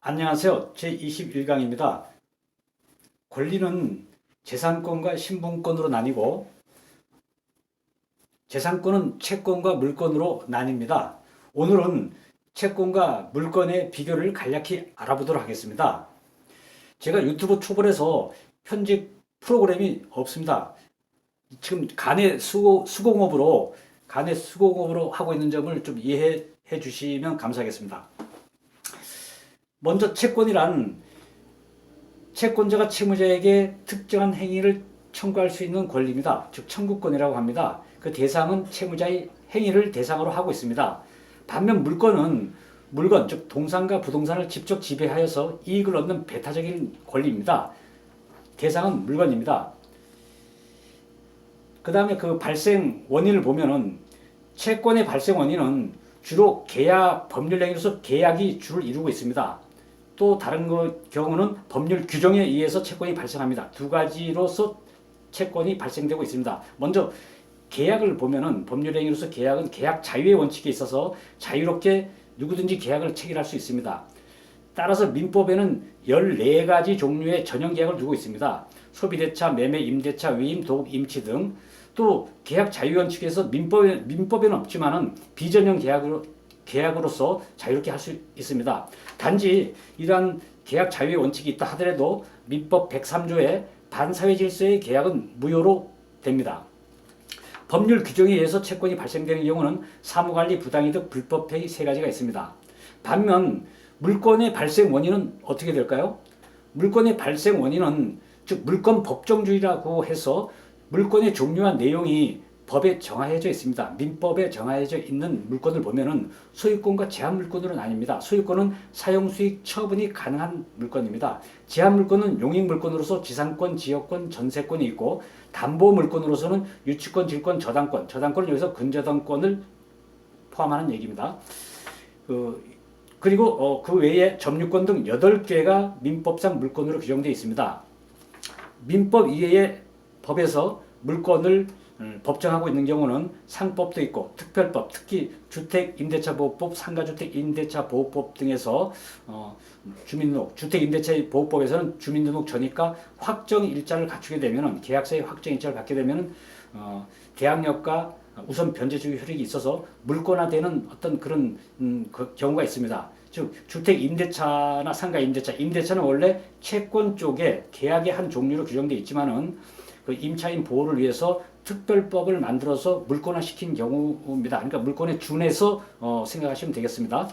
안녕하세요. 제21강입니다. 권리는 재산권과 신분권으로 나뉘고 재산권은 채권과 물권으로 나뉩니다. 오늘은 채권과 물권의 비교를 간략히 알아보도록 하겠습니다. 제가 유튜브 초벌에서 편집 프로그램이 없습니다. 지금 수공업으로 하고 있는 점을 좀 이해해 주시면 감사하겠습니다. 먼저 채권이란 채권자가 채무자에게 특정한 행위를 청구할 수 있는 권리입니다. 즉 청구권이라고 합니다. 그 대상은 채무자의 행위를 대상으로 하고 있습니다. 반면 물권은 물건, 즉 동산과 부동산을 직접 지배하여서 이익을 얻는 배타적인 권리입니다. 대상은 물건입니다. 그 다음에 그 발생 원인을 보면은 채권의 발생 원인은 주로 법률 행위로서 계약이 주를 이루고 있습니다. 또 다른 경우는 법률 규정에 의해서 채권이 발생합니다. 두 가지로서 채권이 발생되고 있습니다. 먼저 계약을 보면은 법률 행위로서 계약은 계약 자유의 원칙에 있어서 자유롭게 누구든지 계약을 체결할 수 있습니다. 따라서 민법에는 14가지 종류의 전형 계약을 두고 있습니다. 소비대차, 매매, 임대차, 위임, 도급, 임치 등. 또 계약 자유 원칙에서 민법에는 없지만은 비전형 계약으로서 자유롭게 할 수 있습니다. 단지 이러한 계약 자유의 원칙이 있다 하더라도 민법 103조의 반사회 질서의 계약은 무효로 됩니다. 법률 규정에 의해서 채권이 발생되는 경우는 사무관리 부당이득 불법행위 세 가지가 있습니다. 반면 물권의 발생 원인은 어떻게 될까요? 물권의 발생 원인은 즉 물권 법정주의라고 해서 물권의 종류와 내용이 법에 정하여져 있습니다. 민법에 정하여져 있는 물권을 보면은 소유권과 제한물권으로 나뉩니다. 소유권은 사용수익 처분이 가능한 물권입니다. 제한물권은 용익물권으로서 지상권, 지역권, 전세권이 있고 담보물권으로서는 유치권, 질권, 저당권, 저당권은 여기서 근저당권을 포함하는 얘기입니다. 그리고 그 외에 점유권 등 8개가 민법상 물권으로 규정되어 있습니다. 민법 이외의 법에서 물권을 법정하고 있는 경우는 상법도 있고 특별법, 특히 주택임대차보호법, 상가주택임대차보호법 등에서 주민등록, 주택임대차보호법에서는 주민등록 전입과 확정일자를 갖추게 되면 계약서의 확정일자를 받게 되면 대항력과 우선 변제적 효력이 있어서 물권화되는 어떤 그런 경우가 있습니다. 즉 주택임대차나 상가임대차, 임대차는 원래 채권 쪽에 계약의 한 종류로 규정되어 있지만은 그 임차인 보호를 위해서 특별법을 만들어서 물권화시킨 경우입니다. 그러니까 물권에 준해서 생각하시면 되겠습니다.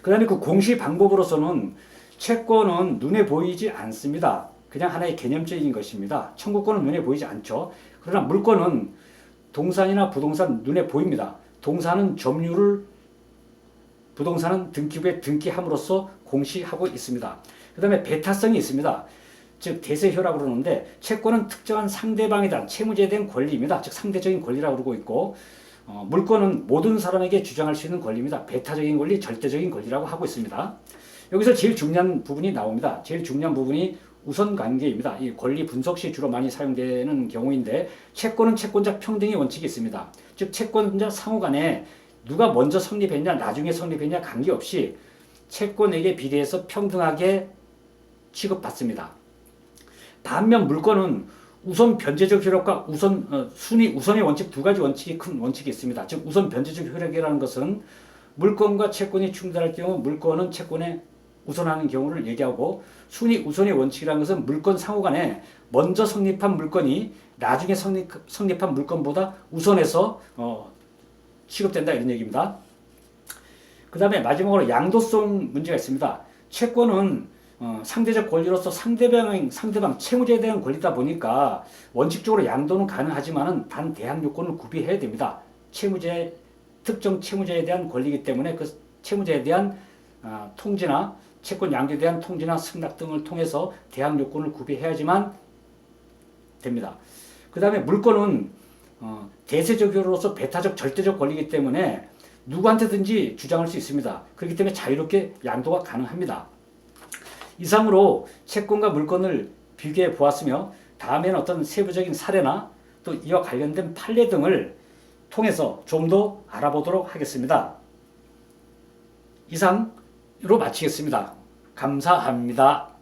그 다음에 그 공시 방법으로서는 채권은 눈에 보이지 않습니다. 그냥 하나의 개념적인 것입니다. 청구권은 눈에 보이지 않죠. 그러나 물권은 동산이나 부동산 눈에 보입니다. 동산은 점유를, 부동산은 등기부에 등기함으로써 공시하고 있습니다. 그 다음에 배타성이 있습니다. 즉 대세효라고 그러는데 채권은 특정한 상대방에 대한 채무자에 대한 권리입니다. 즉 상대적인 권리라고 그러고 있고 물권은 모든 사람에게 주장할 수 있는 권리입니다. 배타적인 권리, 절대적인 권리라고 하고 있습니다. 여기서 제일 중요한 부분이 나옵니다. 제일 중요한 부분이 우선관계입니다. 이 권리 분석 시 주로 많이 사용되는 경우인데 채권은 채권자 평등의 원칙이 있습니다. 즉 채권자 상호 간에 누가 먼저 성립했냐 나중에 성립했냐 관계없이 채권에게 비례해서 평등하게 취급받습니다. 반면 물권은 우선 변제적 효력과 우선의 원칙 두 가지 원칙이 큰 원칙이 있습니다. 즉 우선 변제적 효력이라는 것은 물권과 채권이 충돌할 경우 물권은 채권에 우선하는 경우를 얘기하고 우선의 원칙이라는 것은 물권 상호 간에 먼저 성립한 물건이 나중에 성립한 물건보다 우선해서 취급된다 이런 얘기입니다. 그 다음에 마지막으로 양도성 문제가 있습니다. 채권은 상대적 권리로서 상대방 채무자에 대한 권리다 보니까 원칙적으로 양도는 가능하지만은 단 대항 요건을 구비해야 됩니다. 특정 채무자에 대한 권리이기 때문에 그 채무자에 대한 통지나 채권 양도에 대한 통지나 승낙 등을 통해서 대항 요건을 구비해야지만 됩니다. 그 다음에 물권은 대세적 효로로서 배타적 절대적 권리이기 때문에 누구한테든지 주장할 수 있습니다. 그렇기 때문에 자유롭게 양도가 가능합니다. 이상으로 채권과 물권을 비교해 보았으며 다음에는 어떤 세부적인 사례나 또 이와 관련된 판례 등을 통해서 좀 더 알아보도록 하겠습니다. 이상 마치겠습니다. 감사합니다.